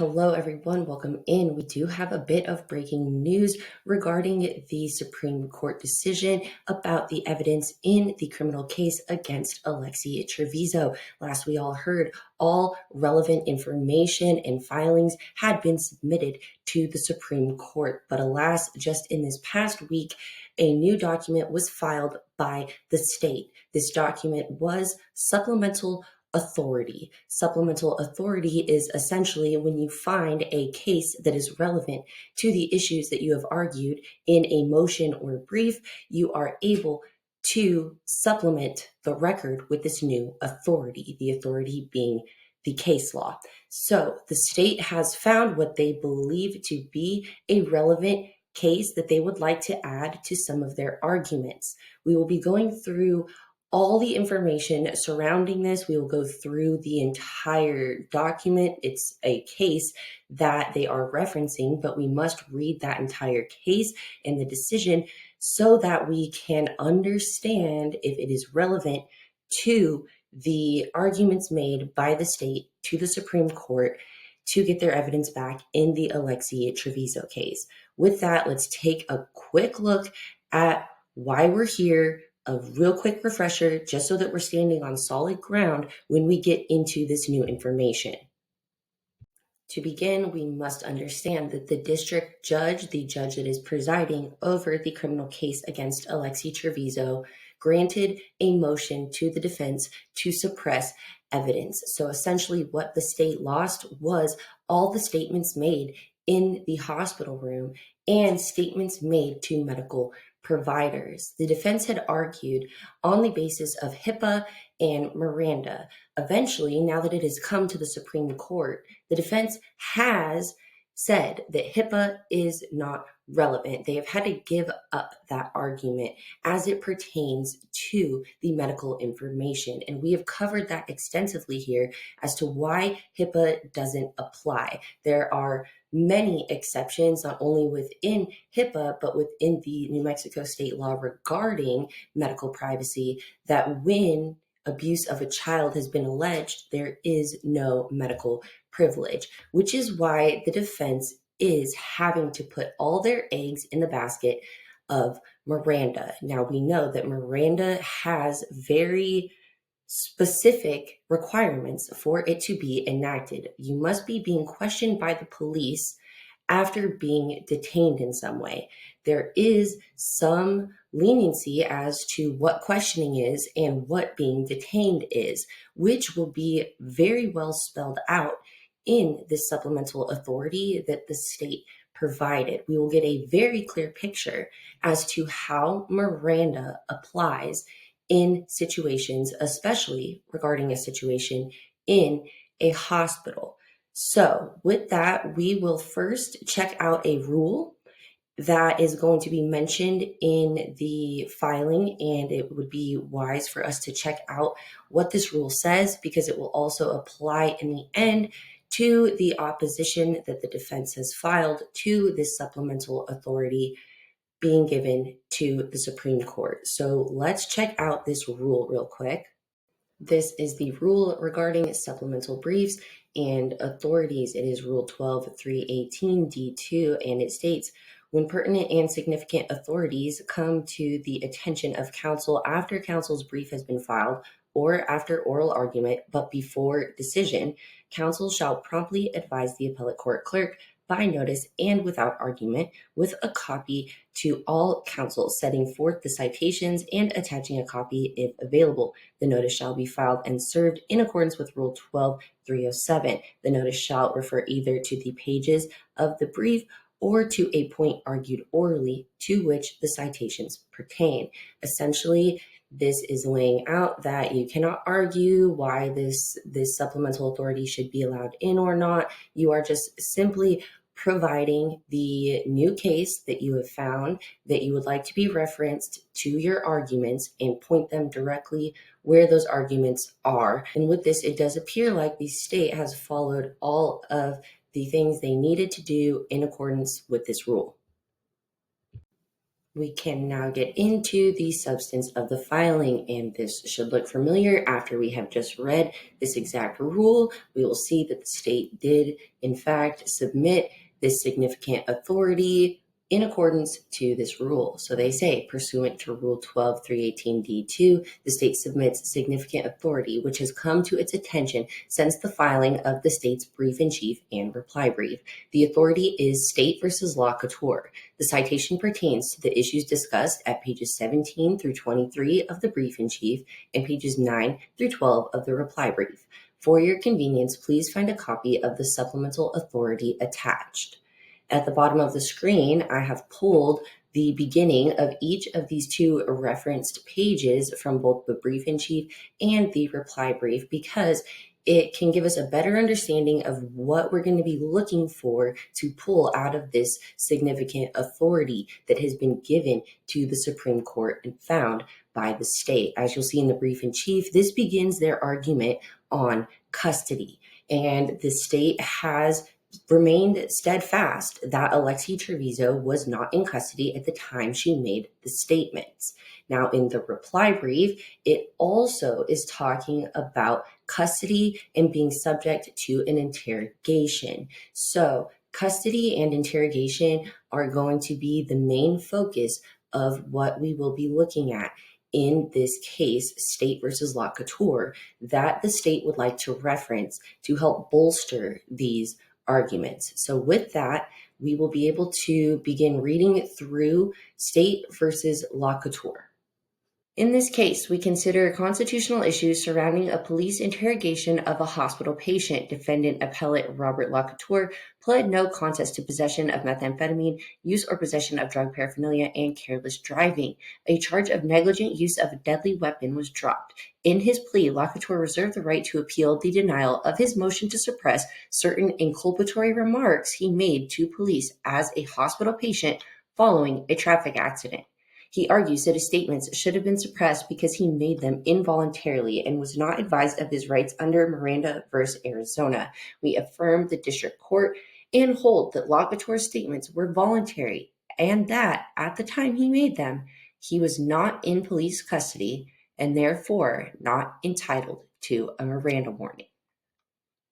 Hello, everyone. Welcome in. We do have a bit of breaking news regarding the Supreme Court decision about the evidence in the criminal case against Alexee Trevizo. Last we all heard, all relevant information and filings had been submitted to the Supreme Court. But alas, just in this past week, a new document was filed by the state. This document was Supplemental Authority. Supplemental authority is essentially when you find a case that is relevant to the issues that you have argued in a motion or brief, you are able to supplement the record with this new authority, the authority being the case law. So the state has found what they believe to be a relevant case that they would like to add to some of their arguments. We will be going through all the information surrounding this. We will go through the entire document. It's a case that they are referencing, but we must read that entire case and the decision so that we can understand if it is relevant to the arguments made by the state to the Supreme Court to get their evidence back in the Alexee Trevizo case. With that, let's take a quick look at why we're here, a real quick refresher, just so that we're standing on solid ground when we get into this new information. To begin, we must understand that the district judge, the judge that is presiding over the criminal case against Alexee Trevizo, granted a motion to the defense to suppress evidence. So essentially what the state lost was all the statements made in the hospital room and statements made to medical providers. The defense had argued on the basis of HIPAA and Miranda. Eventually, now that it has come to the Supreme Court, the defense has said that HIPAA is not relevant. They have had to give up that argument as it pertains to the medical information. And we have covered that extensively here as to why HIPAA doesn't apply. There are many exceptions, not only within HIPAA, but within the New Mexico state law regarding medical privacy, that when abuse of a child has been alleged, there is no medical privilege, which is why the defense is having to put all their eggs in the basket of Miranda. Now, we know that Miranda has very specific requirements for it to be enacted. You must be being questioned by the police after being detained in some way. There is some leniency as to what questioning is and what being detained is, which will be very well spelled out in this supplemental authority that the state provided. We will get a very clear picture as to how Miranda applies in situations, especially regarding a situation in a hospital. So with that, we will first check out a rule that is going to be mentioned in the filing, and it would be wise for us to check out what this rule says, because it will also apply in the end to the opposition that the defense has filed to this supplemental authority being given to the Supreme Court. So let's check out this rule real quick. This is the rule regarding supplemental briefs and authorities. It is Rule 12-318-D2, and it states, when pertinent and significant authorities come to the attention of counsel after counsel's brief has been filed or after oral argument, but before decision, counsel shall promptly advise the appellate court clerk by notice and without argument, with a copy to all counsel, setting forth the citations and attaching a copy if available. The notice shall be filed and served in accordance with Rule 12-307. The notice shall refer either to the pages of the brief or to a point argued orally to which the citations pertain. Essentially, this is laying out that you cannot argue why this supplemental authority should be allowed in or not. You are just simply providing the new case that you have found that you would like to be referenced to your arguments and point them directly where those arguments are. And with this, it does appear like the state has followed all of the things they needed to do in accordance with this rule. We can now get into the substance of the filing, and this should look familiar after we have just read this exact rule. We will see that the state did, in fact, submit this significant authority in accordance to this rule. So they say, pursuant to Rule 12318D2, the state submits significant authority which has come to its attention since the filing of the state's brief in chief and reply brief. The authority is State versus LaCouture. The citation pertains to the issues discussed at pages 17 through 23 of the brief in chief and pages 9 through 12 of the reply brief. For your convenience, please find a copy of the Supplemental Authority attached. At the bottom of the screen, I have pulled the beginning of each of these two referenced pages from both the brief in chief and the reply brief because it can give us a better understanding of what we're going to be looking for to pull out of this significant authority that has been given to the Supreme Court and found by the state. As you'll see in the brief in chief, this begins their argument on custody, and the state has remained steadfast that Alexee Trevizo was not in custody at the time she made the statements. Now, in the reply brief, it also is talking about custody and being subject to an interrogation. So, custody and interrogation are going to be the main focus of what we will be looking at in this case, State versus LaCouture, that the state would like to reference to help bolster these arguments. So with that, we will be able to begin reading through State versus LaCouture. In this case, we consider constitutional issues surrounding a police interrogation of a hospital patient. Defendant appellate Robert LaCouture pled no contest to possession of methamphetamine, use or possession of drug paraphernalia, and careless driving. A charge of negligent use of a deadly weapon was dropped. In his plea, LaCouture reserved the right to appeal the denial of his motion to suppress certain inculpatory remarks he made to police as a hospital patient following a traffic accident. He argues that his statements should have been suppressed because he made them involuntarily and was not advised of his rights under Miranda v. Arizona. We affirm the district court and hold that LaCouture's statements were voluntary and that, at the time he made them, he was not in police custody and therefore not entitled to a Miranda warning.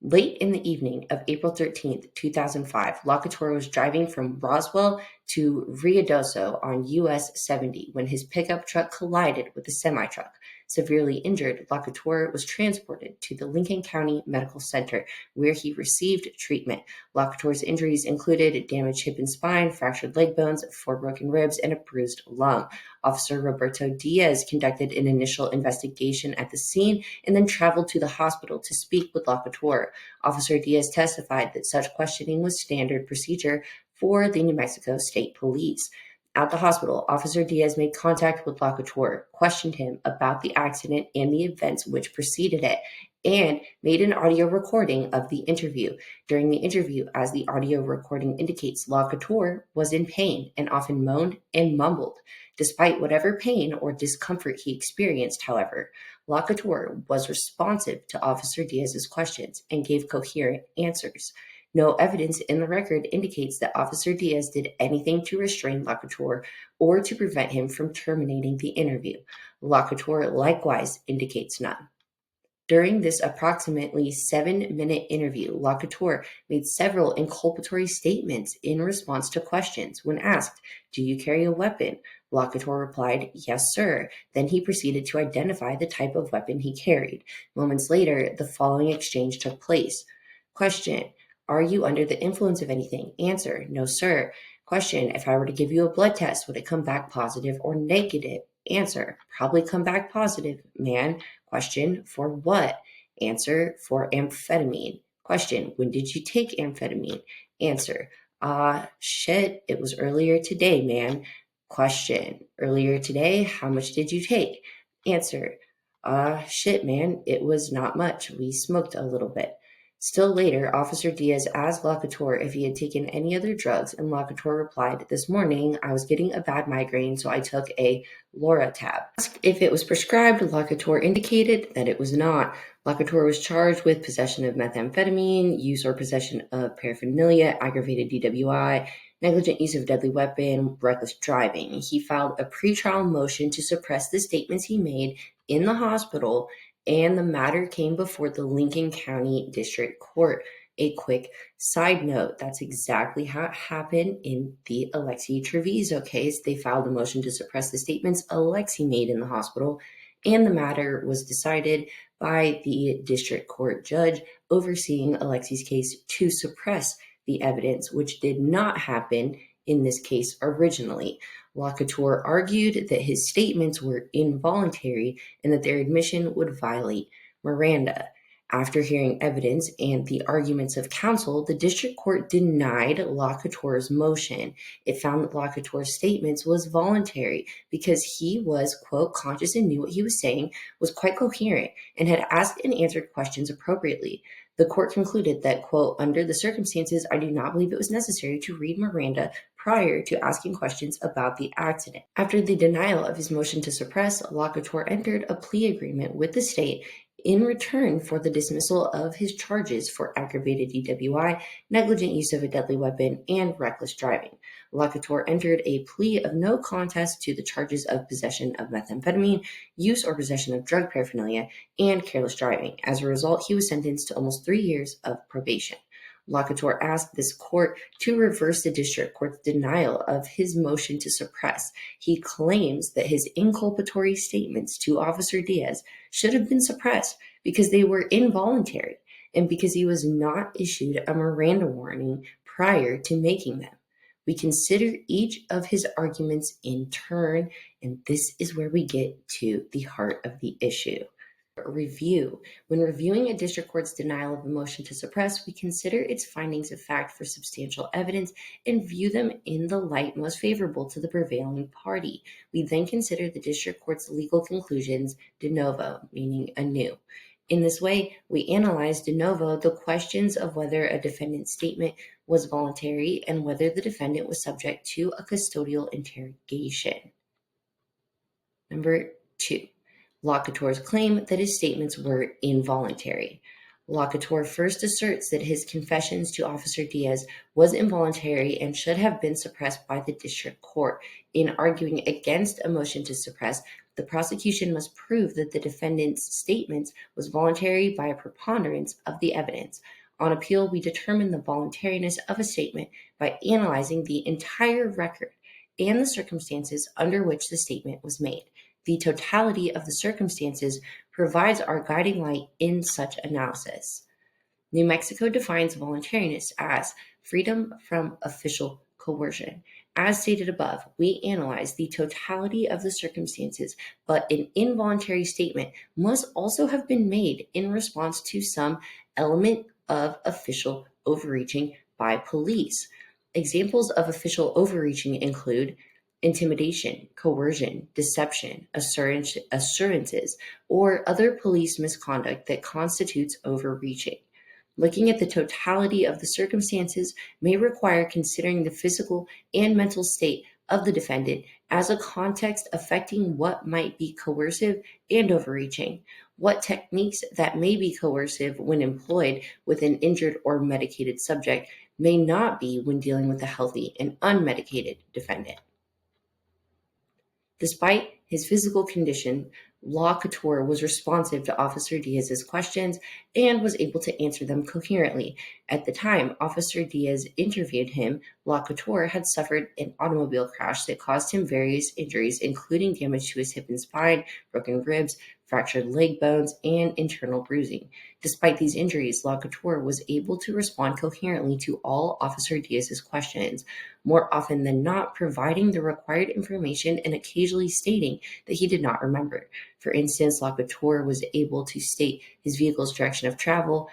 Late in the evening of April 13, 2005, LaCouture was driving from Roswell to Ruidoso on US 70 when his pickup truck collided with a semi-truck. Severely injured, LaCouture was transported to the Lincoln County Medical Center, where he received treatment. LaCouture's injuries included damaged hip and spine, fractured leg bones, 4 broken ribs, and a bruised lung. Officer Roberto Diaz conducted an initial investigation at the scene and then traveled to the hospital to speak with LaCouture. Officer Diaz testified that such questioning was standard procedure for the New Mexico State Police. At the hospital, Officer Diaz made contact with LaCouture, questioned him about the accident and the events which preceded it, and made an audio recording of the interview. During the interview, as the audio recording indicates, LaCouture was in pain and often moaned and mumbled. Despite whatever pain or discomfort he experienced, however, LaCouture was responsive to Officer Diaz's questions and gave coherent answers. No evidence in the record indicates that Officer Diaz did anything to restrain LaCouture or to prevent him from terminating the interview. LaCouture likewise indicates none. During this approximately 7-minute interview, LaCouture made several inculpatory statements in response to questions. When asked, "Do you carry a weapon?" LaCouture replied, "Yes, sir." Then he proceeded to identify the type of weapon he carried. Moments later, the following exchange took place. Question: "Are you under the influence of anything?" Answer: "No, sir." Question: "If I were to give you a blood test, would it come back positive or negative?" Answer: "Probably come back positive, man." Question: "For what?" Answer: "For amphetamine." Question: "When did you take amphetamine?" Answer: Shit, it was earlier today, man." Question: "Earlier today, how much did you take?" Answer: Shit, man, it was not much. We smoked a little bit." Still later, Officer Diaz asked LaCouture if he had taken any other drugs, and LaCouture replied, "This morning, I was getting a bad migraine, so I took a Loratab." Asked if it was prescribed, LaCouture indicated that it was not. LaCouture was charged with possession of methamphetamine, use or possession of paraphernalia, aggravated DWI, negligent use of a deadly weapon, reckless driving. He filed a pretrial motion to suppress the statements he made in the hospital, and the matter came before the Lincoln County District Court. A quick side note, that's exactly how it happened in the Alexee Trevizo case. They filed a motion to suppress the statements Alexee made in the hospital, and the matter was decided by the district court judge overseeing Alexee's case to suppress the evidence, which did not happen in this case originally. LaCouture argued that his statements were involuntary and that their admission would violate Miranda. After hearing evidence and the arguments of counsel, the district court denied LaCouture's motion. It found that LaCouture's statements was voluntary because he was, quote, conscious and knew what he was saying, was quite coherent, and had asked and answered questions appropriately. The court concluded that, quote, under the circumstances, I do not believe it was necessary to read Miranda prior to asking questions about the accident. After the denial of his motion to suppress, LaCouture entered a plea agreement with the state in return for the dismissal of his charges for aggravated DWI, negligent use of a deadly weapon, and reckless driving. LaCouture entered a plea of no contest to the charges of possession of methamphetamine, use or possession of drug paraphernalia, and careless driving. As a result, he was sentenced to almost 3 years of probation. LaCouture asked this court to reverse the district court's denial of his motion to suppress. He claims that his inculpatory statements to Officer Diaz should have been suppressed because they were involuntary and because he was not issued a Miranda warning prior to making them. We consider each of his arguments in turn, and this is where we get to the heart of the issue. Review. When reviewing a district court's denial of a motion to suppress, we consider its findings of fact for substantial evidence and view them in the light most favorable to the prevailing party. We then consider the district court's legal conclusions de novo, meaning anew. In this way, we analyze de novo the questions of whether a defendant's statement was voluntary and whether the defendant was subject to a custodial interrogation. Number 2. LaCouture's claim that his statements were involuntary. LaCouture first asserts that his confessions to Officer Diaz was involuntary and should have been suppressed by the district court. In arguing against a motion to suppress, the prosecution must prove that the defendant's statements was voluntary by a preponderance of the evidence. On appeal, we determine the voluntariness of a statement by analyzing the entire record and the circumstances under which the statement was made. The totality of the circumstances provides our guiding light in such analysis. New Mexico defines voluntariness as freedom from official coercion. As stated above, we analyze the totality of the circumstances, but an involuntary statement must also have been made in response to some element of official overreaching by police. Examples of official overreaching include intimidation, coercion, deception, assurances, or other police misconduct that constitutes overreaching. Looking at the totality of the circumstances may require considering the physical and mental state of the defendant as a context affecting what might be coercive and overreaching, what techniques that may be coercive when employed with an injured or medicated subject may not be when dealing with a healthy and unmedicated defendant. Despite his physical condition, LaCouture was responsive to Officer Diaz's questions and was able to answer them coherently. At the time Officer Diaz interviewed him, LaCouture had suffered an automobile crash that caused him various injuries, including damage to his hip and spine, broken ribs, fractured leg bones, and internal bruising. Despite these injuries, LaCouture was able to respond coherently to all Officer Diaz's questions, more often than not providing the required information and occasionally stating that he did not remember. For instance, LaCouture was able to state his vehicle's direction of travel,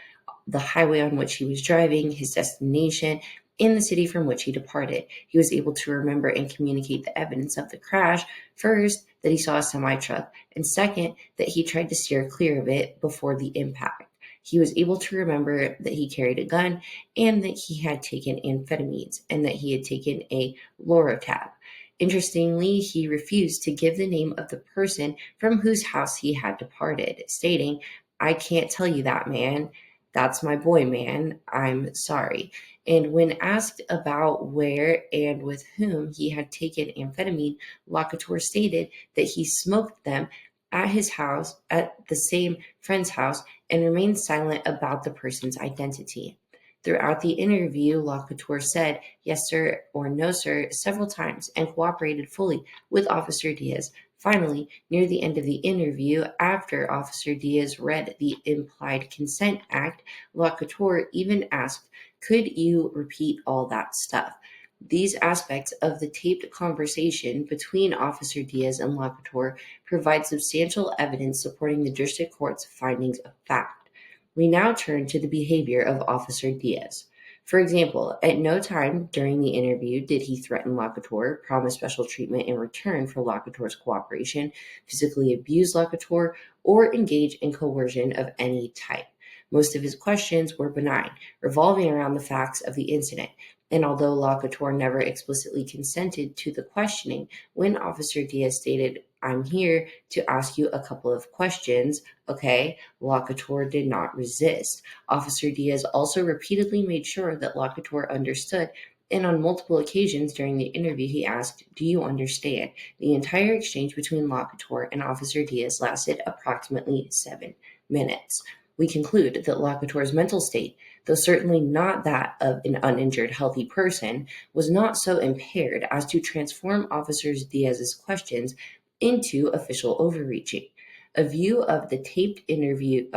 the highway on which he was driving, his destination, and the city from which he departed. He was able to remember and communicate the evidence of the crash. First, that he saw a semi-truck, and second, that he tried to steer clear of it before the impact. He was able to remember that he carried a gun and that he had taken amphetamines and that he had taken a Loracab. Interestingly, he refused to give the name of the person from whose house he had departed, stating, "I can't tell you that, man. That's my boy, man. I'm sorry." And when asked about where and with whom he had taken amphetamine, LaCouture stated that he smoked them at his house, at the same friend's house, and remained silent about the person's identity. Throughout the interview, LaCouture said yes, sir, or no, sir, several times and cooperated fully with Officer Diaz. Finally, near the end of the interview, after Officer Diaz read the Implied Consent Act, LaCouture even asked, "Could you repeat all that stuff?" These aspects of the taped conversation between Officer Diaz and LaCouture provide substantial evidence supporting the district court's findings of fact. We now turn to the behavior of Officer Diaz. For example, at no time during the interview did he threaten LaCouture, promise special treatment in return for LaCouture's cooperation, physically abuse LaCouture, or engage in coercion of any type. Most of his questions were benign, revolving around the facts of the incident. And although LaCouture never explicitly consented to the questioning, when Officer Diaz stated, "I'm here to ask you a couple of questions," okay, LaCouture did not resist. Officer Diaz also repeatedly made sure that LaCouture understood, and on multiple occasions during the interview, he asked, "Do you understand?" The entire exchange between LaCouture and Officer Diaz lasted approximately 7 minutes. We conclude that LaCouture's mental state, though certainly not that of an uninjured, healthy person, was not so impaired as to transform Officer Diaz's questions into official overreaching. A review of the taped interview,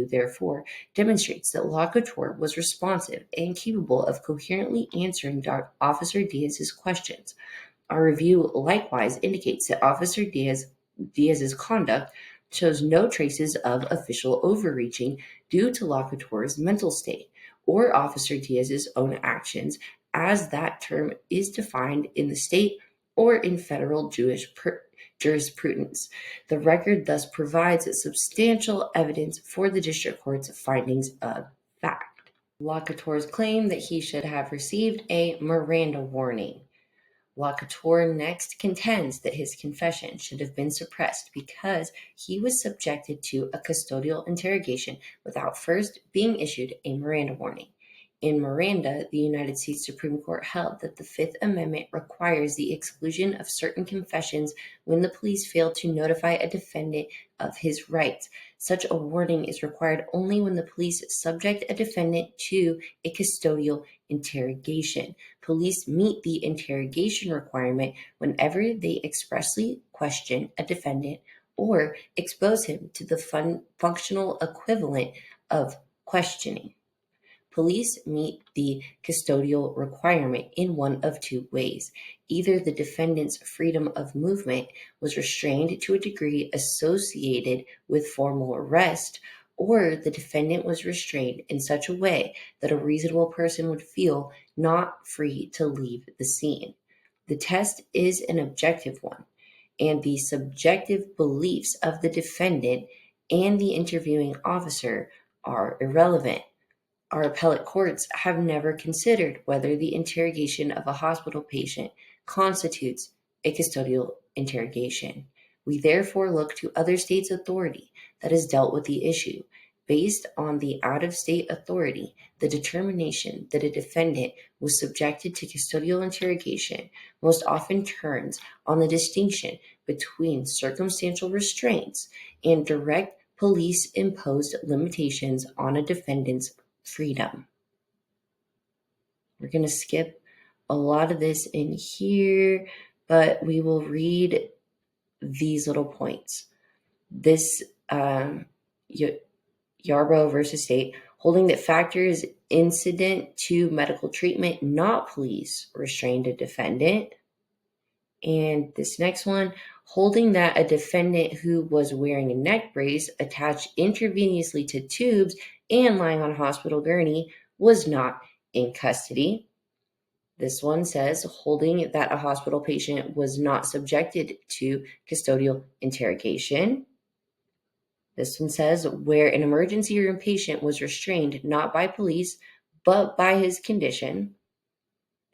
therefore, demonstrates that LaCouture was responsive and capable of coherently answering Officer Diaz's questions. Our review likewise indicates that Officer Diaz's conduct shows no traces of official overreaching due to LaCouture's mental state or Officer Diaz's own actions, as that term is defined in the state or in federal jurisprudence. The record thus provides substantial evidence for the district court's findings of fact. LaCouture's claim that he should have received a Miranda warning. LaCouture next contends that his confession should have been suppressed because he was subjected to a custodial interrogation without first being issued a Miranda warning. In Miranda, the United States Supreme Court held that the Fifth Amendment requires the exclusion of certain confessions when the police fail to notify a defendant of his rights. Such a warning is required only when the police subject a defendant to a custodial interrogation. Police meet the interrogation requirement whenever they expressly question a defendant or expose him to the functional equivalent of questioning. Police meet the custodial requirement in one of two ways. Either the defendant's freedom of movement was restrained to a degree associated with formal arrest, or the defendant was restrained in such a way that a reasonable person would feel not free to leave the scene. The test is an objective one, and the subjective beliefs of the defendant and the interviewing officer are irrelevant. Our appellate courts have never considered whether the interrogation of a hospital patient constitutes a custodial interrogation. We therefore look to other states' authority that has dealt with the issue. Based on the out-of-state authority, the determination that a defendant was subjected to custodial interrogation most often turns on the distinction between circumstantial restraints and direct police-imposed limitations on a defendant's freedom. We're going to skip a lot of this in here, but we will read these little points. This Yarbrough versus State, holding that factors incident to medical treatment, not police, restrained a defendant. And this next one, holding that a defendant who was wearing a neck brace attached intravenously to tubes and lying on a hospital gurney was not in custody. This one says holding that a hospital patient was not subjected to custodial interrogation. This one says, where an emergency room patient was restrained not by police, but by his condition.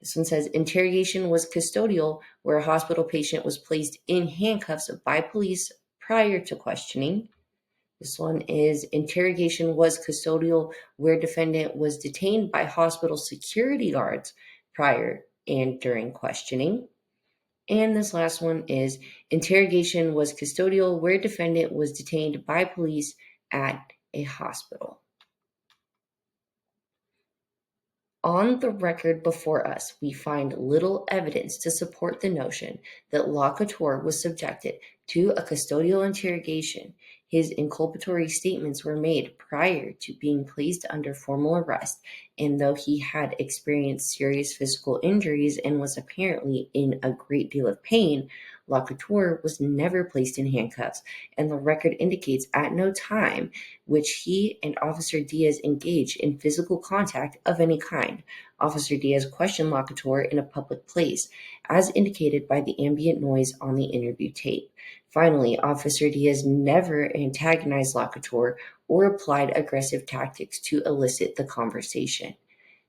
This one says, interrogation was custodial, where a hospital patient was placed in handcuffs by police prior to questioning. This one is, interrogation was custodial, where defendant was detained by hospital security guards prior and during questioning. And this last one is, interrogation was custodial, where defendant was detained by police at a hospital. On the record before us, we find little evidence to support the notion that LaCouture was subjected to a custodial interrogation. His inculpatory statements were made prior to being placed under formal arrest, and though he had experienced serious physical injuries and was apparently in a great deal of pain, LaCouture was never placed in handcuffs, and the record indicates at no time which he and Officer Diaz engaged in physical contact of any kind. Officer Diaz questioned LaCouture in a public place, as indicated by the ambient noise on the interview tape. Finally, Officer Diaz never antagonized LaCouture or applied aggressive tactics to elicit the conversation.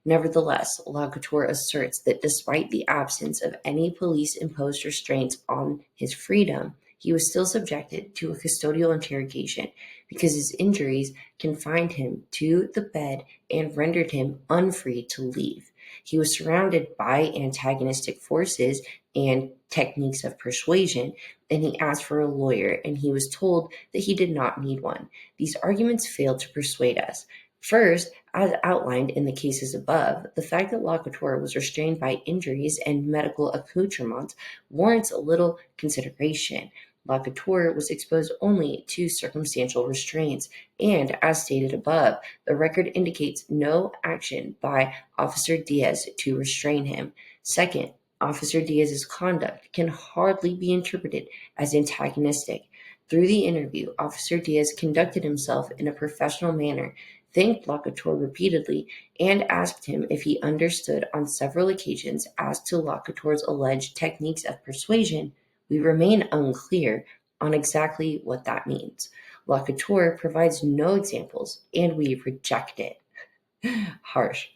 Nevertheless, LaCouture asserts that despite the absence of any police-imposed restraints on his freedom, he was still subjected to a custodial interrogation because his injuries confined him to the bed and rendered him unfree to leave. He was surrounded by antagonistic forces and techniques of persuasion, and he asked for a lawyer, and he was told that he did not need one. These arguments failed to persuade us. First, as outlined in the cases above, the fact that LaCouture was restrained by injuries and medical accoutrements warrants a little consideration. LaCouture was exposed only to circumstantial restraints, and as stated above, the record indicates no action by Officer Diaz to restrain him. Second, Officer Diaz's conduct can hardly be interpreted as antagonistic. Through the interview, Officer Diaz conducted himself in a professional manner, thanked LaCouture repeatedly, and asked him if he understood on several occasions as to LaCouture's alleged techniques of persuasion. We remain unclear on exactly what that means. LaCouture provides no examples, and we reject it. Harsh.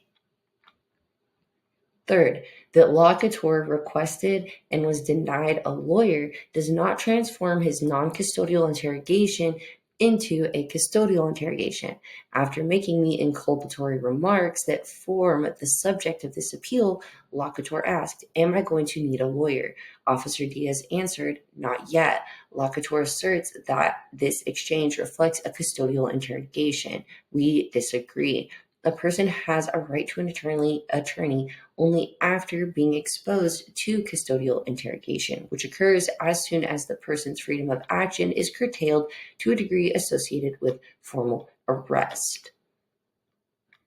Third, that LaCouture requested and was denied a lawyer does not transform his non-custodial interrogation into a custodial interrogation. After making the inculpatory remarks that form the subject of this appeal, LaCouture asked, "Am I going to need a lawyer?" Officer Diaz answered, "Not yet." LaCouture asserts that this exchange reflects a custodial interrogation. We disagree. A person has a right to an attorney only after being exposed to custodial interrogation, which occurs as soon as the person's freedom of action is curtailed to a degree associated with formal arrest.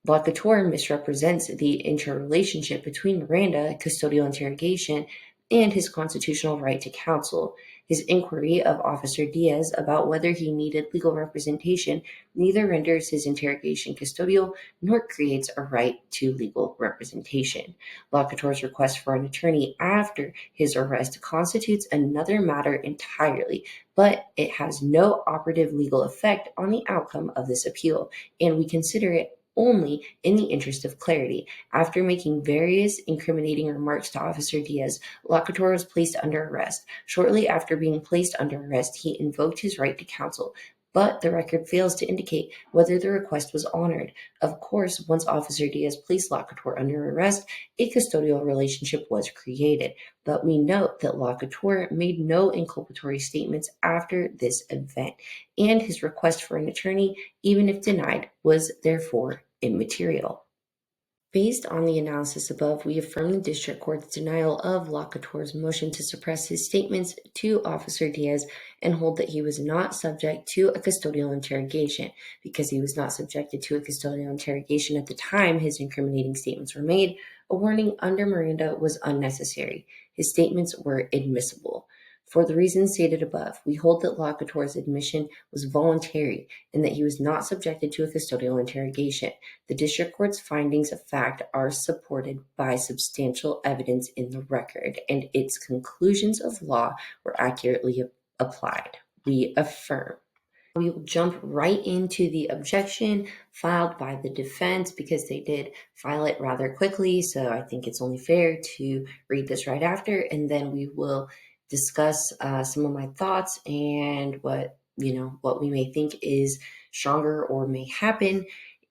LaCouture misrepresents the interrelationship between Miranda, custodial interrogation, and his constitutional right to counsel. His inquiry of Officer Diaz about whether he needed legal representation neither renders his interrogation custodial nor creates a right to legal representation. LaCouture's request for an attorney after his arrest constitutes another matter entirely, but it has no operative legal effect on the outcome of this appeal, and we consider it only in the interest of clarity. After making various incriminating remarks to Officer Diaz, LaCouture was placed under arrest. Shortly after being placed under arrest, he invoked his right to counsel, but the record fails to indicate whether the request was honored. Of course, once Officer Diaz placed LaCouture under arrest, a custodial relationship was created, but we note that LaCouture made no inculpatory statements after this event, and his request for an attorney, even if denied, was therefore immaterial. Based on the analysis above, we affirm the district court's denial of LaCouture's motion to suppress his statements to Officer Diaz and hold that he was not subject to a custodial interrogation. Because he was not subjected to a custodial interrogation at the time his incriminating statements were made, a warning under Miranda was unnecessary. His statements were admissible. For the reasons stated above, we hold that LaCouture's admission was voluntary and that he was not subjected to a custodial interrogation. The district court's findings of fact are supported by substantial evidence in the record, and its conclusions of law were accurately applied. We affirm. We will jump right into the objection filed by the defense because they did file it rather quickly. So I think it's only fair to read this right after, and then we will discuss some of my thoughts and what we may think is stronger or may happen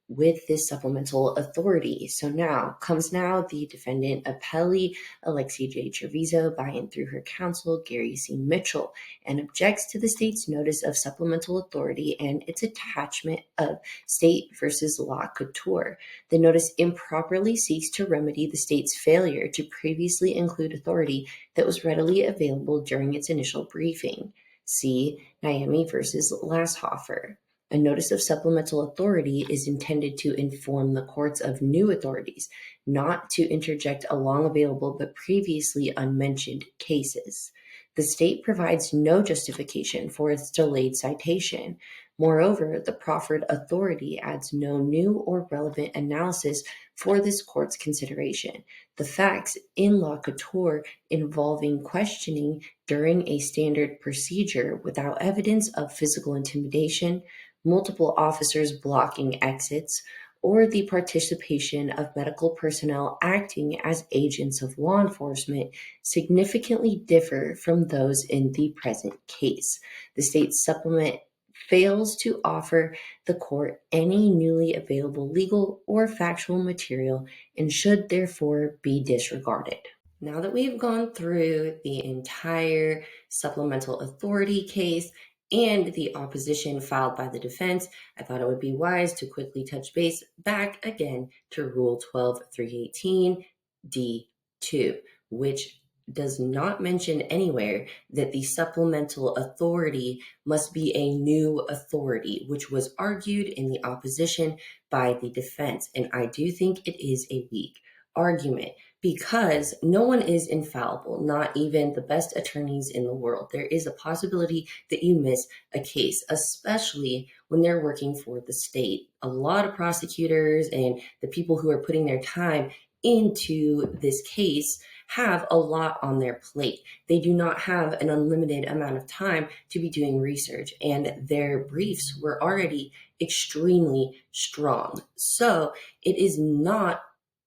with this supplemental authority. So now comes the defendant appellee, Alexee J. Trevizo, by and through her counsel, Gary C. Mitchell, and objects to the state's notice of supplemental authority and its attachment of State versus LaCouture. The notice improperly seeks to remedy the state's failure to previously include authority that was readily available during its initial briefing. See Miami versus Lashofer. A notice of supplemental authority is intended to inform the courts of new authorities, not to interject along available but previously unmentioned cases. The state provides no justification for its delayed citation. Moreover, the proffered authority adds no new or relevant analysis for this court's consideration. The facts in LaCouture involving questioning during a standard procedure without evidence of physical intimidation, multiple officers blocking exits, or the participation of medical personnel acting as agents of law enforcement significantly differ from those in the present case. The state's supplement fails to offer the court any newly available legal or factual material and should therefore be disregarded. Now that we've gone through the entire supplemental authority case and the opposition filed by the defense, I thought it would be wise to quickly touch base back again to Rule 12-318 D2, which does not mention anywhere that the supplemental authority must be a new authority, which was argued in the opposition by the defense. And I do think it is a weak argument, because no one is infallible, not even the best attorneys in the world. There is a possibility that you miss a case, especially when they're working for the state. A lot of prosecutors and the people who are putting their time into this case have a lot on their plate. They do not have an unlimited amount of time to be doing research, and their briefs were already extremely strong. So it is not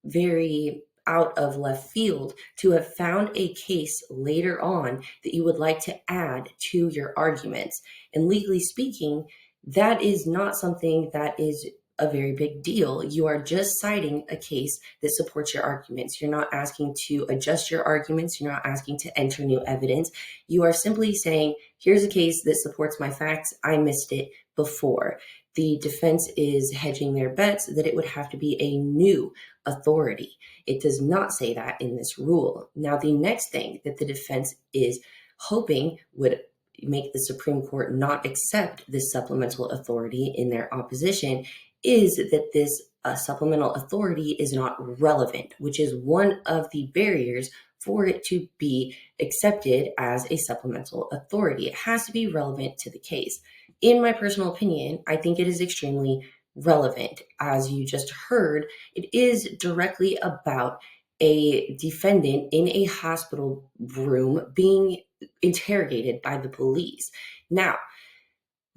very out of left field to have found a case later on that you would like to add to your arguments. And legally speaking, that is not something that is a very big deal. You are just citing a case that supports your arguments. You're not asking to adjust your arguments. You're not asking to enter new evidence. You are simply saying, here's a case that supports my facts. I missed it before. The defense is hedging their bets that it would have to be a new authority. It does not say that in this rule. Now, the next thing that the defense is hoping would make the Supreme Court not accept this supplemental authority in their opposition is that this supplemental authority is not relevant, which is one of the barriers for it to be accepted as a supplemental authority. It has to be relevant to the case. In my personal opinion, I think it is extremely relevant. As you just heard, it is directly about a defendant in a hospital room being interrogated by the police. Now,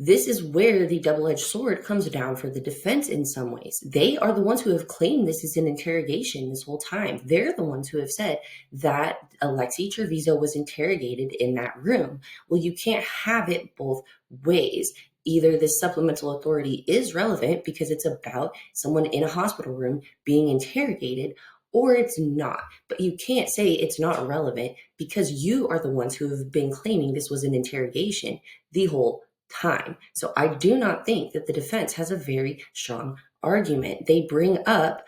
this is where the double-edged sword comes down for the defense in some ways. They are the ones who have claimed this is an interrogation this whole time. They're the ones who have said that Alexee Trevizo was interrogated in that room. Well, you can't have it both ways. Either this supplemental authority is relevant because it's about someone in a hospital room being interrogated, or it's not. But you can't say it's not relevant because you are the ones who have been claiming this was an interrogation the whole time. So I do not think that the defense has a very strong argument. They bring up,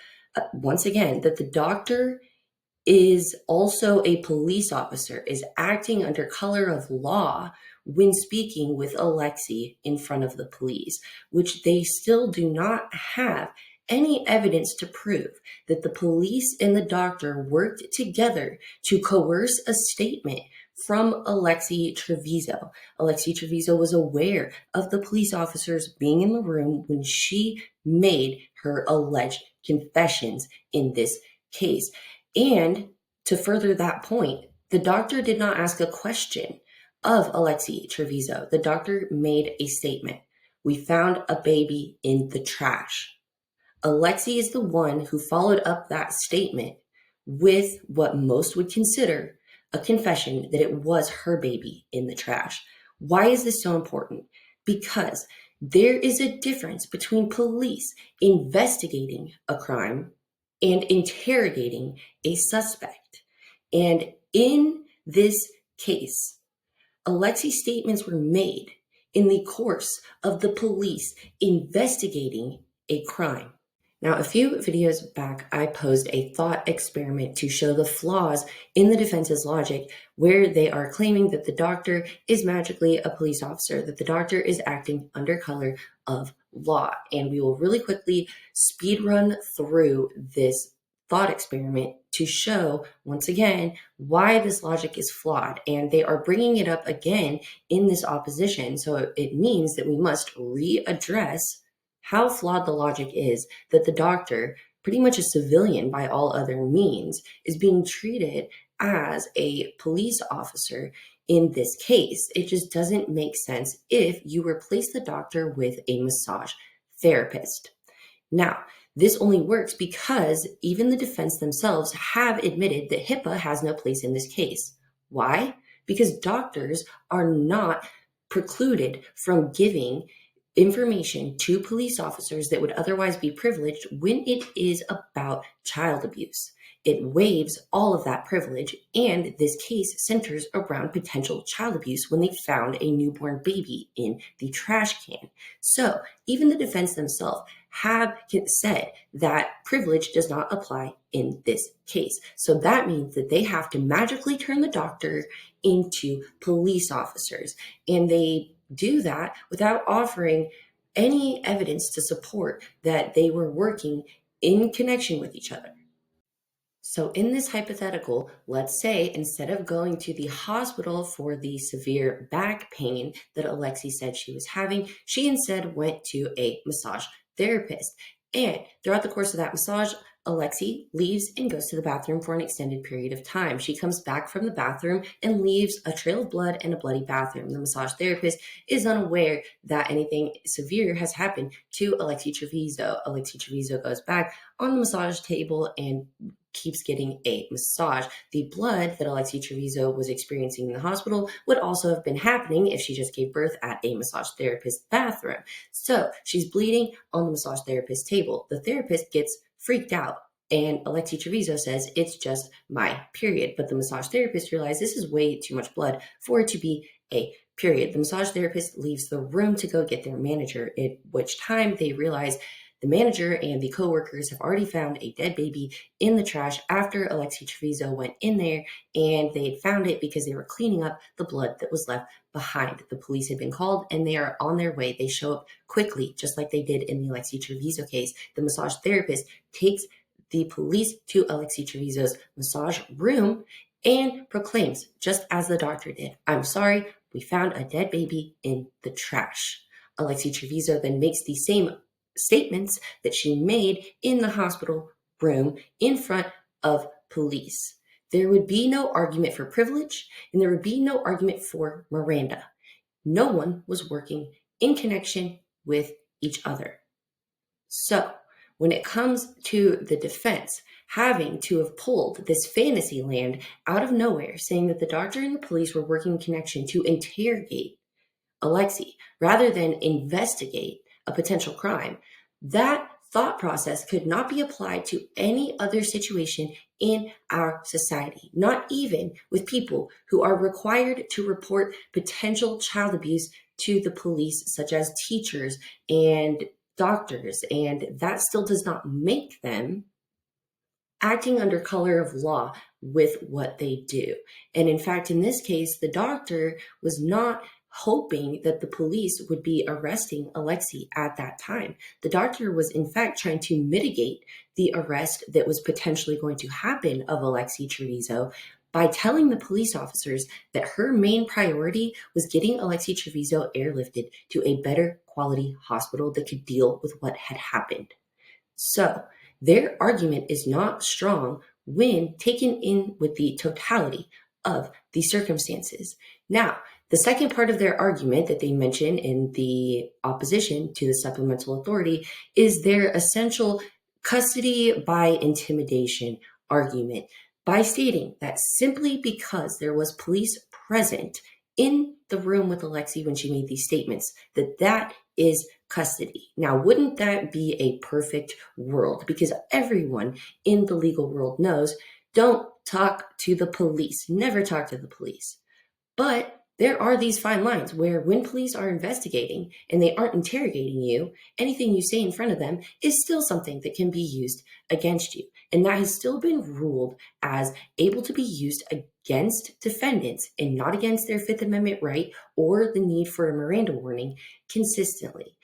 once again, that the doctor is also a police officer, is acting under color of law when speaking with Alexee in front of the police, which they still do not have any evidence to prove that the police and the doctor worked together to coerce a statement from Alexee Trevizo. Alexee Trevizo was aware of the police officers being in the room when she made her alleged confessions in this case. And to further that point, the doctor did not ask a question of Alexee Trevizo. The doctor made a statement. We found a baby in the trash. Alexee is the one who followed up that statement with what most would consider a confession that it was her baby in the trash. Why is this so important? Because there is a difference between police investigating a crime and interrogating a suspect. And in this case, Alexee's statements were made in the course of the police investigating a crime. Now, a few videos back, I posed a thought experiment to show the flaws in the defense's logic, where they are claiming that the doctor is magically a police officer, that the doctor is acting under color of law. And we will really quickly speed run through this thought experiment to show, once again, why this logic is flawed. And they are bringing it up again in this opposition. So it means that we must readdress how flawed the logic is that the doctor, pretty much a civilian by all other means, is being treated as a police officer in this case. It just doesn't make sense if you replace the doctor with a massage therapist. Now, this only works because even the defense themselves have admitted that HIPAA has no place in this case. Why? Because doctors are not precluded from giving information to police officers that would otherwise be privileged when it is about child abuse. It waives all of that privilege, and this case centers around potential child abuse when they found a newborn baby in the trash can. So even the defense themselves have said that privilege does not apply in this case. So that means that they have to magically turn the doctor into police officers, and they do that without offering any evidence to support that they were working in connection with each other. So in this hypothetical, let's say instead of going to the hospital for the severe back pain that Alexee said she was having, she instead went to a massage therapist. And throughout the course of that massage, Alexee leaves and goes to the bathroom for an extended period of time. She comes back from the bathroom and leaves a trail of blood and a bloody bathroom. The massage therapist is unaware that anything severe has happened to Alexee Trevizo. Alexee Trevizo goes back on the massage table and keeps getting a massage. The blood that Alexee Trevizo was experiencing in the hospital would also have been happening if she just gave birth at a massage therapist bathroom. So she's bleeding on the massage therapist table. The therapist gets freaked out, and Alexee Trevizo says, "It's just my period." But the massage therapist realizes this is way too much blood for it to be a period. The massage therapist leaves the room to go get their manager, at which time they realize the manager and the coworkers have already found a dead baby in the trash after Alexee Trevizo went in there, and they had found it because they were cleaning up the blood that was left behind. The police had been called, and they are on their way. They show up quickly, just like they did in the Alexee Trevizo case. The massage therapist takes the police to Alexee Trevizo's massage room and proclaims, just as the doctor did, "I'm sorry, we found a dead baby in the trash." Alexee Trevizo then makes the same statements that she made in the hospital room in front of police. There would be no argument for privilege, and there would be no argument for Miranda. No one was working in connection with each other. So when it comes to the defense having to have pulled this fantasy land out of nowhere, saying that the doctor and the police were working in connection to interrogate Alexee rather than investigate a potential crime, that thought process could not be applied to any other situation in our society, not even with people who are required to report potential child abuse to the police, such as teachers and doctors. And that still does not make them acting under color of law with what they do. And in fact, in this case, the doctor was not hoping that the police would be arresting Alexee at that time. The doctor was in fact trying to mitigate the arrest that was potentially going to happen of Alexee Trevizo by telling the police officers that her main priority was getting Alexee Trevizo airlifted to a better quality hospital that could deal with what had happened. So their argument is not strong when taken in with the totality of the circumstances. Now, The second part of their argument that they mention in the opposition to the Supplemental Authority is their essential custody by intimidation argument, by stating that simply because there was police present in the room with Alexee when she made these statements, that is custody. Now, wouldn't that be a perfect world? Because everyone in the legal world knows, don't talk to the police, never talk to the police. But there are these fine lines where when police are investigating and they aren't interrogating you, anything you say in front of them is still something that can be used against you. And that has still been ruled as able to be used against defendants and not against their Fifth Amendment right or the need for a Miranda warning consistently.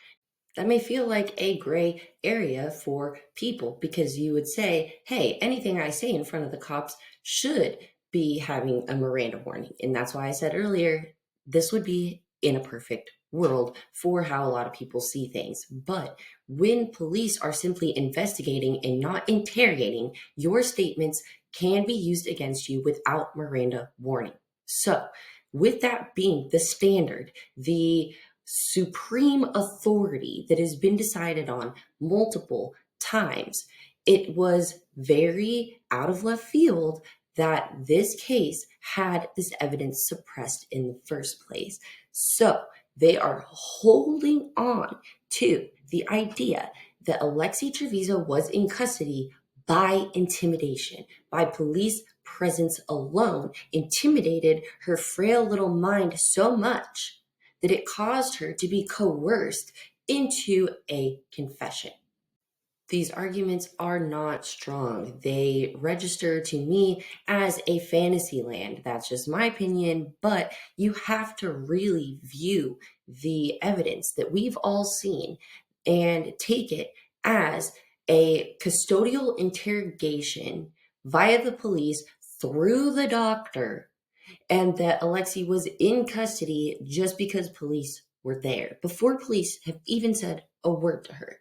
That may feel like a gray area for people because you would say, hey, anything I say in front of the cops should be having a Miranda warning. And that's why I said earlier, this would be in a perfect world for how a lot of people see things. But when police are simply investigating and not interrogating, your statements can be used against you without Miranda warning. So, with that being the standard, the supreme authority that has been decided on multiple times, it was very out of left field that this case had this evidence suppressed in the first place. So they are holding on to the idea that Alexee Trevizo was in custody by intimidation, by police presence alone, intimidated her frail little mind so much that it caused her to be coerced into a confession. These arguments are not strong. They register to me as a fantasy land. That's just my opinion, but you have to really view the evidence that we've all seen and take it as a custodial interrogation via the police through the doctor, and that Alexee was in custody just because police were there, before police have even said a word to her.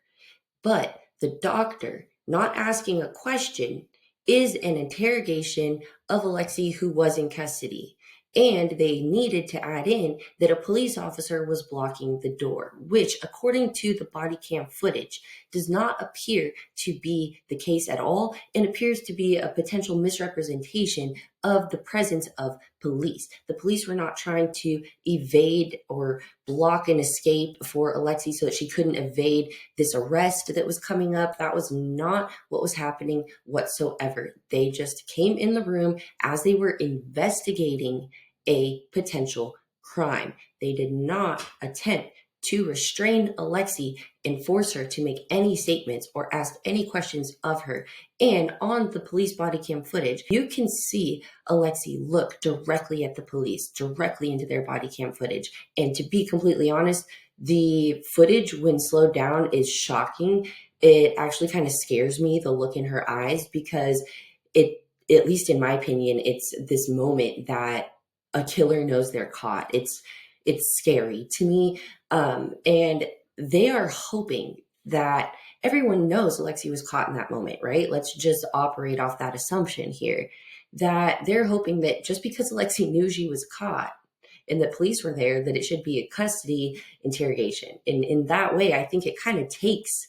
But the doctor not asking a question is an interrogation of Alexee, who was in custody. And they needed to add in that a police officer was blocking the door, which, according to the body cam footage, does not appear to be the case at all and appears to be a potential misrepresentation of the presence of police. The police were not trying to evade or block an escape for Alexee so that she couldn't evade this arrest that was coming up. That was not what was happening whatsoever. They just came in the room as they were investigating a potential crime. They did not attempt to restrain Alexee and force her to make any statements or ask any questions of her. And on the police body cam footage, you can see Alexee look directly at the police, directly into their body cam footage. And to be completely honest, the footage, when slowed down, is shocking. It actually kind of scares me, the look in her eyes, because it, at least in my opinion, it's this moment that a killer knows they're caught. It's scary to me. And they are hoping that everyone knows Alexee was caught in that moment, right? Let's just operate off that assumption here, that they're hoping that just because Alexee knew she was caught and the police were there, that it should be a custody interrogation. And in that way, I think it kind of takes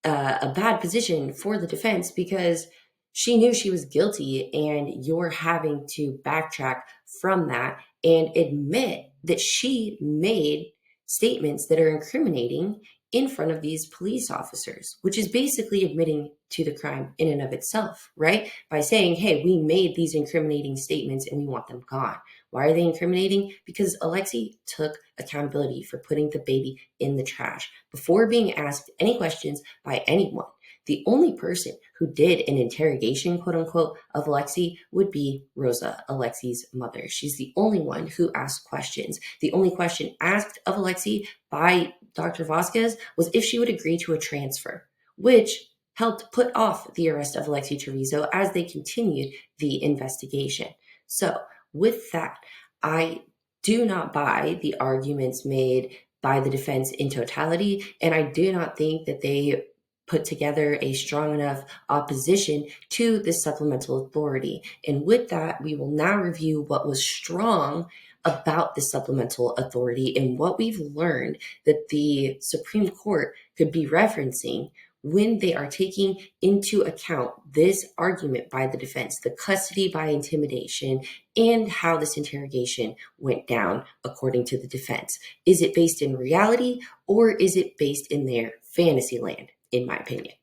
a bad position for the defense, because she knew she was guilty and you're having to backtrack from that and admit that she made statements that are incriminating in front of these police officers, which is basically admitting to the crime in and of itself, right? By saying, hey, we made these incriminating statements and we want them gone. Why are they incriminating? Because Alexee took accountability for putting the baby in the trash before being asked any questions by anyone. The only person who did an interrogation, quote unquote, of Alexee would be Rosa, Alexee's mother. She's the only one who asked questions. The only question asked of Alexee by Dr. Vasquez was if she would agree to a transfer, which helped put off the arrest of Alexee Trevizo as they continued the investigation. So with that, I do not buy the arguments made by the defense in totality, and I do not think that they put together a strong enough opposition to the Supplemental Authority. And with that, we will now review what was strong about the supplemental authority and what we've learned that the Supreme Court could be referencing when they are taking into account this argument by the defense, the custody by intimidation, and how this interrogation went down according to the defense. Is it based in reality or is it based in their fantasy land, in my opinion?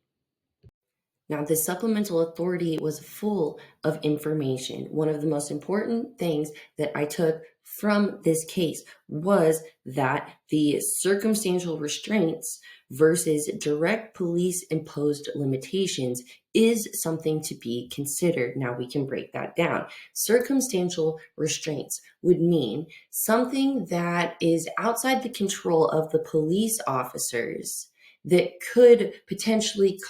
Now, the supplemental authority was full of information. One of the most important things that I took from this case was that the circumstantial restraints versus direct police imposed limitations is something to be considered. Now, we can break that down. Circumstantial restraints would mean something that is outside the control of the police officers that could potentially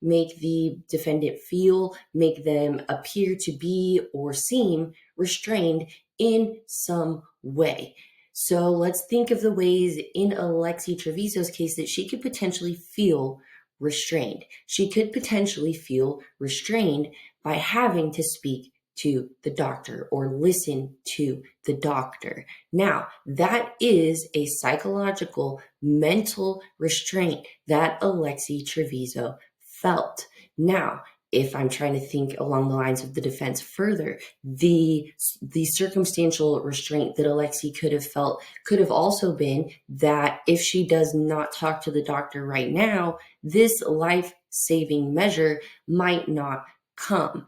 make the defendant feel, make them appear to be or seem restrained in some way. So let's think of the ways in Alexee Trevizo's case that she could potentially feel restrained. She could potentially feel restrained by having to speak to the doctor or listen to the doctor. Now, that is a psychological, mental restraint that Alexee Trevizo felt. Now, if I'm trying to think along the lines of the defense further, the circumstantial restraint that Alexee could have felt could have also been that if she does not talk to the doctor right now, this life-saving measure might not come.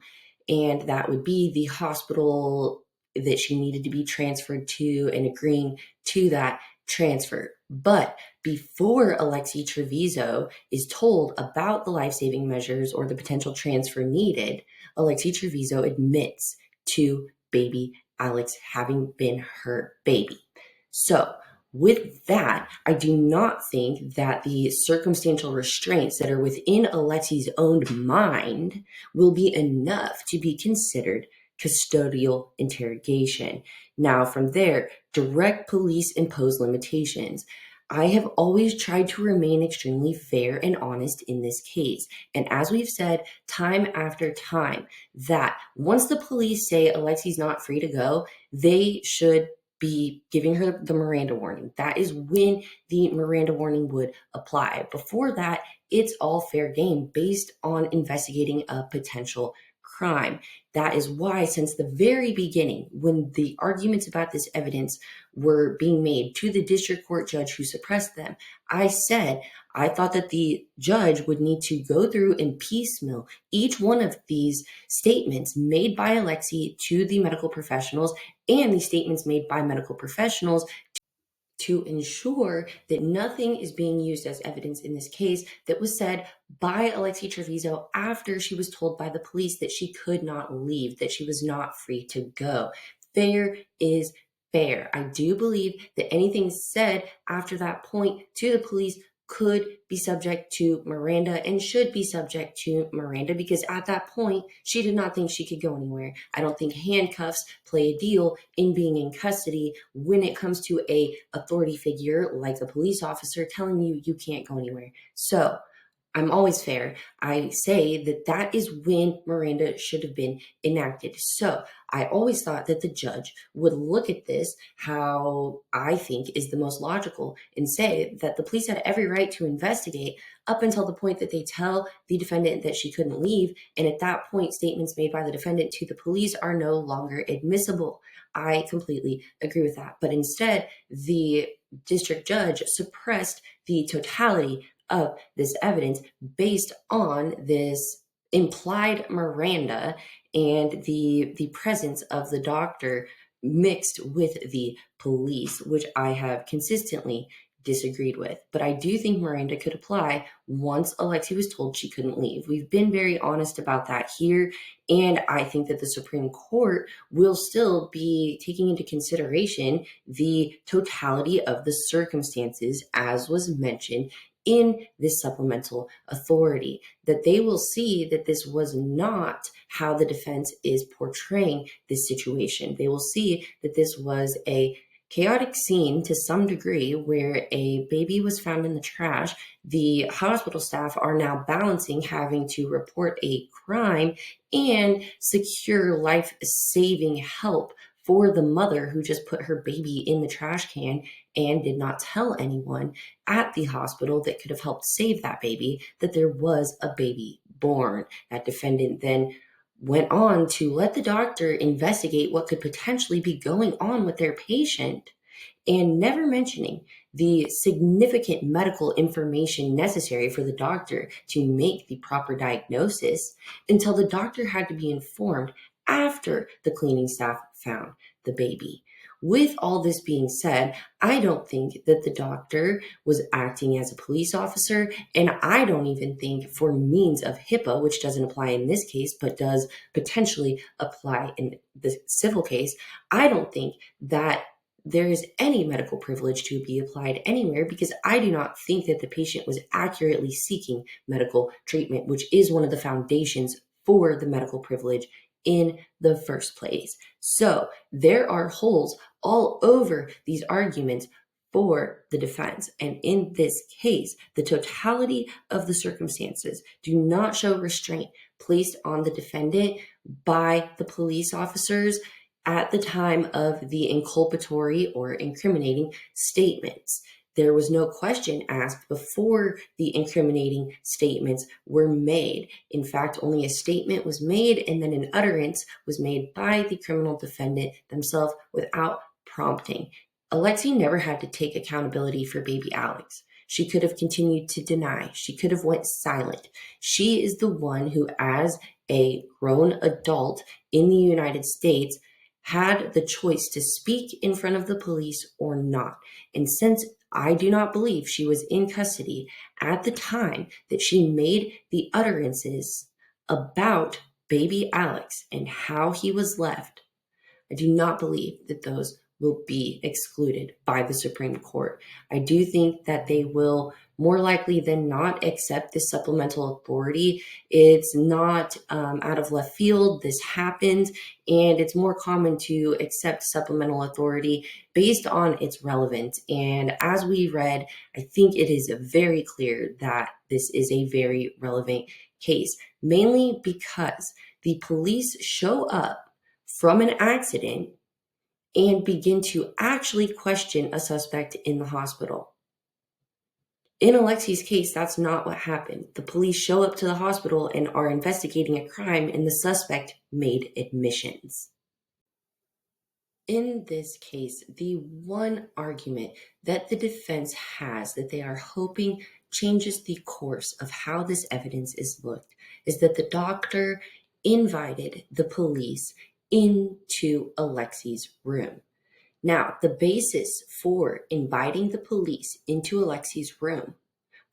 And that would be the hospital that she needed to be transferred to and agreeing to that transfer. But before Alexee Trevizo is told about the life-saving measures or the potential transfer needed, Alexee Trevizo admits to baby Alex having been her baby. So with that, I do not think that the circumstantial restraints that are within Alexee's own mind will be enough to be considered custodial interrogation. Now, from there, direct police imposed limitations. I have always tried to remain extremely fair and honest in this case. And as we've said time after time, that once the police say Alexee's not free to go, they should be giving her the Miranda warning. That is when the Miranda warning would apply. Before that, it's all fair game based on investigating a potential crime. That is why, since the very beginning, when the arguments about this evidence were being made to the district court judge who suppressed them, I said I thought that the judge would need to go through and piecemeal each one of these statements made by Alexee to the medical professionals and the statements made by medical professionals to ensure that nothing is being used as evidence in this case that was said by Alexee Trevizo after she was told by the police that she could not leave, that she was not free to go. Fair is fair. I do believe that anything said after that point to the police could be subject to Miranda and should be subject to Miranda because at that point, she did not think she could go anywhere. I don't think handcuffs play a deal in being in custody when it comes to a authority figure like a police officer telling you you can't go anywhere. So I'm always fair. I say that that is when Miranda should have been enacted. So I always thought that the judge would look at this, how I think is the most logical, and say that the police had every right to investigate up until the point that they tell the defendant that she couldn't leave. And at that point, statements made by the defendant to the police are no longer admissible. I completely agree with that. But instead, the district judge suppressed the totality of this evidence based on this implied Miranda and the presence of the doctor mixed with the police, which I have consistently disagreed with. But I do think Miranda could apply once Alexee was told she couldn't leave. We've been very honest about that here, and I think that the Supreme Court will still be taking into consideration the totality of the circumstances, as was mentioned in this supplemental authority, that they will see that this was not how the defense is portraying this situation. They will see that this was a chaotic scene to some degree where a baby was found in the trash. The hospital staff are now balancing having to report a crime and secure life-saving help for the mother who just put her baby in the trash can and did not tell anyone at the hospital that could have helped save that baby that there was a baby born. That defendant then went on to let the doctor investigate what could potentially be going on with their patient, and never mentioning the significant medical information necessary for the doctor to make the proper diagnosis until the doctor had to be informed after the cleaning staff found the baby. With all this being said, I don't think that the doctor was acting as a police officer, and I don't even think for means of HIPAA, which doesn't apply in this case, but does potentially apply in the civil case, I don't think that there is any medical privilege to be applied anywhere, because I do not think that the patient was accurately seeking medical treatment, which is one of the foundations for the medical privilege in the first place. So there are holes all over these arguments for the defense. And in this case, the totality of the circumstances do not show restraint placed on the defendant by the police officers at the time of the inculpatory or incriminating statements. There was no question asked before the incriminating statements were made. In fact, only a statement was made, and then an utterance was made by the criminal defendant themselves without prompting. Alexee never had to take accountability for baby Alex. She could have continued to deny. She could have went silent. She is the one who, as a grown adult in the United States, had the choice to speak in front of the police or not. And since I do not believe she was in custody at the time that she made the utterances about baby Alex and how he was left, I do not believe that those will be excluded by the Supreme Court. I do think that they will more likely than not accept this supplemental authority. It's not out of left field. This happens, and it's more common to accept supplemental authority based on its relevance. And as we read, I think it is very clear that this is a very relevant case, mainly because the police show up from an accident and begin to actually question a suspect in the hospital. In Alexee's case, that's not what happened. The police show up to the hospital and are investigating a crime, and the suspect made admissions. In this case, the one argument that the defense has that they are hoping changes the course of how this evidence is looked is that the doctor invited the police into Alexee's room. Now, the basis for inviting the police into Alexee's room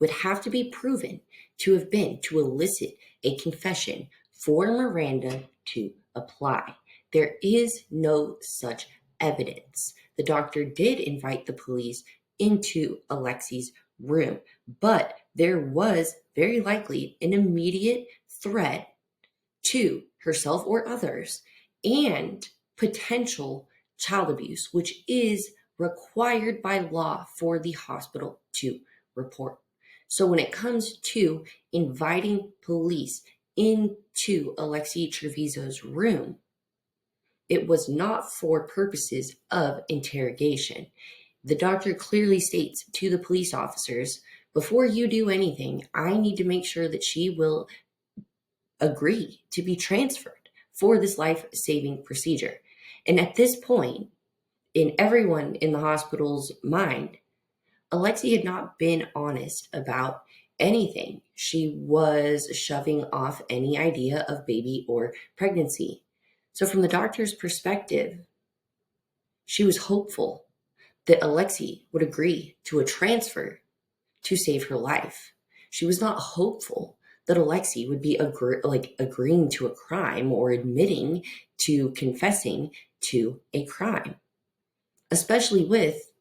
would have to be proven to have been to elicit a confession for Miranda to apply. There is no such evidence. The doctor did invite the police into Alexee's room, but there was very likely an immediate threat to herself or others and potential child abuse, which is required by law for the hospital to report. So when it comes to inviting police into Alexee Trevizo's room, it was not for purposes of interrogation. The doctor clearly states to the police officers, before you do anything, I need to make sure that she will agree to be transferred for this life-saving procedure. And at this point, in everyone in the hospital's mind, Alexee had not been honest about anything. She was shoving off any idea of baby or pregnancy. So from the doctor's perspective, she was hopeful that Alexee would agree to a transfer to save her life. She was not hopeful that Alexee would be agreeing to a crime or admitting to confessing to a crime, especially with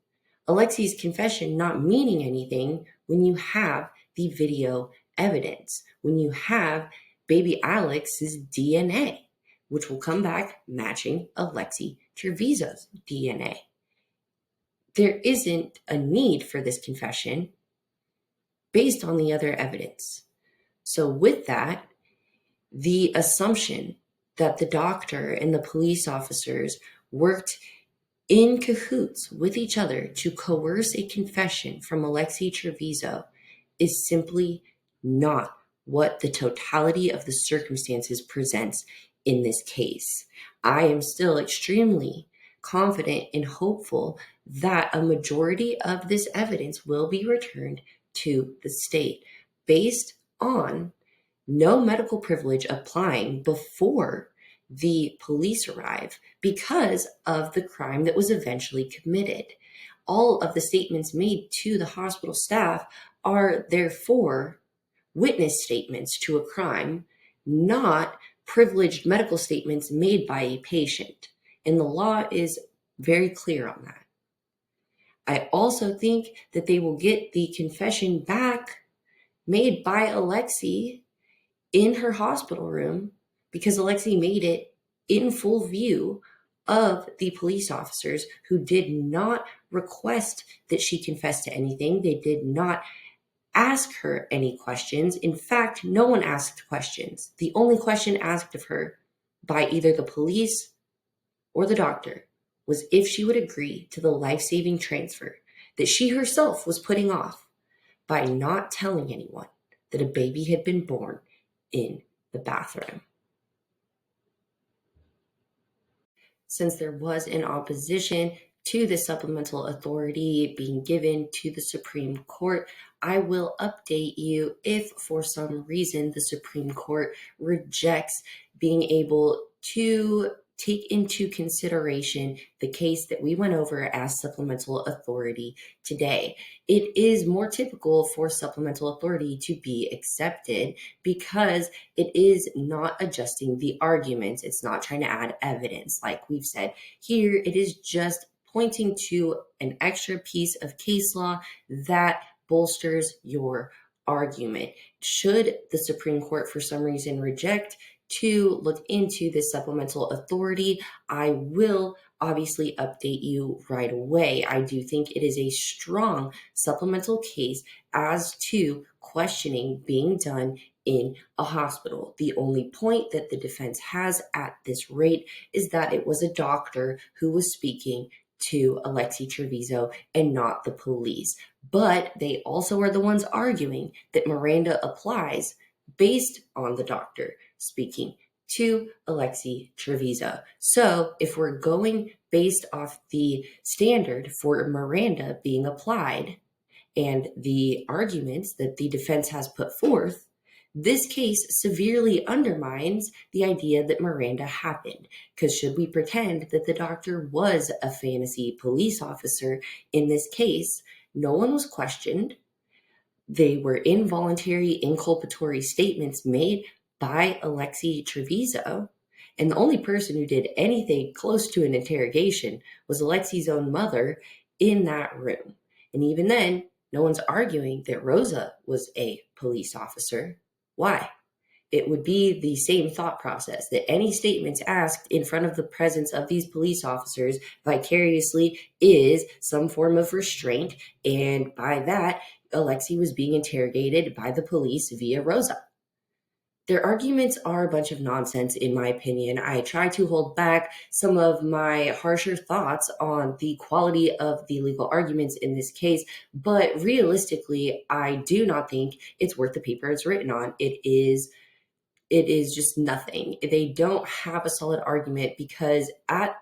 Alexee's confession not meaning anything when you have the video evidence, when you have baby Alex's DNA, which will come back matching Alexee Trevizo's DNA. There isn't a need for this confession based on the other evidence. So with that, the assumption that the doctor and the police officers worked in cahoots with each other to coerce a confession from Alexee Trevizo is simply not what the totality of the circumstances presents in this case. I am still extremely confident and hopeful that a majority of this evidence will be returned to the state based on no medical privilege applying before the police arrive because of the crime that was eventually committed. All of the statements made to the hospital staff are therefore witness statements to a crime, not privileged medical statements made by a patient. And the law is very clear on that. I also think that they will get the confession back made by Alexee in her hospital room because Alexee made it in full view of the police officers who did not request that she confess to anything. They did not ask her any questions. In fact, no one asked questions. The only question asked of her by either the police or the doctor was if she would agree to the life-saving transfer that she herself was putting off by not telling anyone that a baby had been born in the bathroom. Since there was an opposition to the supplemental authority being given to the Supreme Court, I will update you if for some reason the Supreme Court rejects being able to take into consideration the case that we went over as supplemental authority today. It is more typical for supplemental authority to be accepted because it is not adjusting the arguments. It's not trying to add evidence. Like we've said here, it is just pointing to an extra piece of case law that bolsters your argument. Should the Supreme Court for some reason reject to look into this supplemental authority, I will obviously update you right away. I do think it is a strong supplemental case as to questioning being done in a hospital. The only point that the defense has at this rate is that it was a doctor who was speaking to Alexee Trevizo and not the police. But they also are the ones arguing that Miranda applies based on the doctor speaking to Alexee Trevizo. So if we're going based off the standard for Miranda being applied and the arguments that the defense has put forth, this case severely undermines the idea that Miranda happened. Because should we pretend that the doctor was a fantasy police officer in this case, no one was questioned. They were involuntary inculpatory statements made by Alexee Trevizo. And the only person who did anything close to an interrogation was Alexee's own mother in that room. And even then, no one's arguing that Rosa was a police officer. Why? It would be the same thought process that any statements asked in front of the presence of these police officers vicariously is some form of restraint. And by that, Alexee was being interrogated by the police via Rosa. Their arguments are a bunch of nonsense, in my opinion. I try to hold back some of my harsher thoughts on the quality of the legal arguments in this case, but realistically, I do not think it's worth the paper it's written on. It is just nothing. They don't have a solid argument because at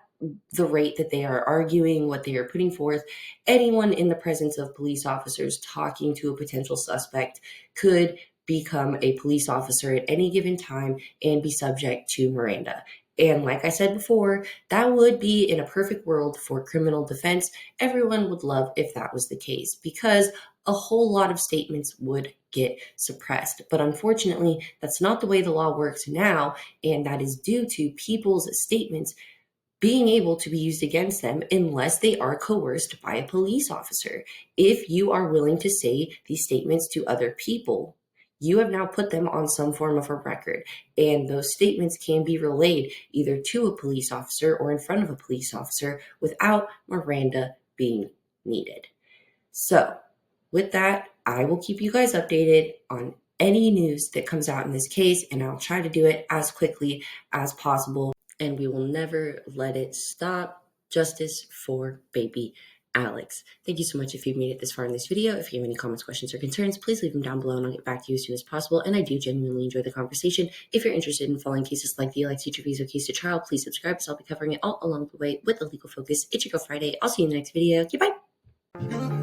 the rate that they are arguing what they are putting forth, anyone in the presence of police officers talking to a potential suspect could become a police officer at any given time and be subject to Miranda. And like I said before, that would be in a perfect world for criminal defense. Everyone would love if that was the case because a whole lot of statements would get suppressed. But unfortunately, that's not the way the law works now, and that is due to people's statements being able to be used against them unless they are coerced by a police officer. If you are willing to say these statements to other people, you have now put them on some form of a record, and those statements can be relayed either to a police officer or in front of a police officer without Miranda being needed. So with that, I will keep you guys updated on any news that comes out in this case, and I'll try to do it as quickly as possible. and we will never let it stop. Justice for baby Alex. Thank you so much if you've made it this far in this video. If you have any comments, questions, or concerns, please leave them down below and I'll get back to you as soon as possible. And I do genuinely enjoy the conversation. If you're interested in following cases like the Alexee Trevizo case to trial, please subscribe as I'll be covering it all along the way with a legal focus. It's your Go Friday. I'll see you in the next video. Okay, bye.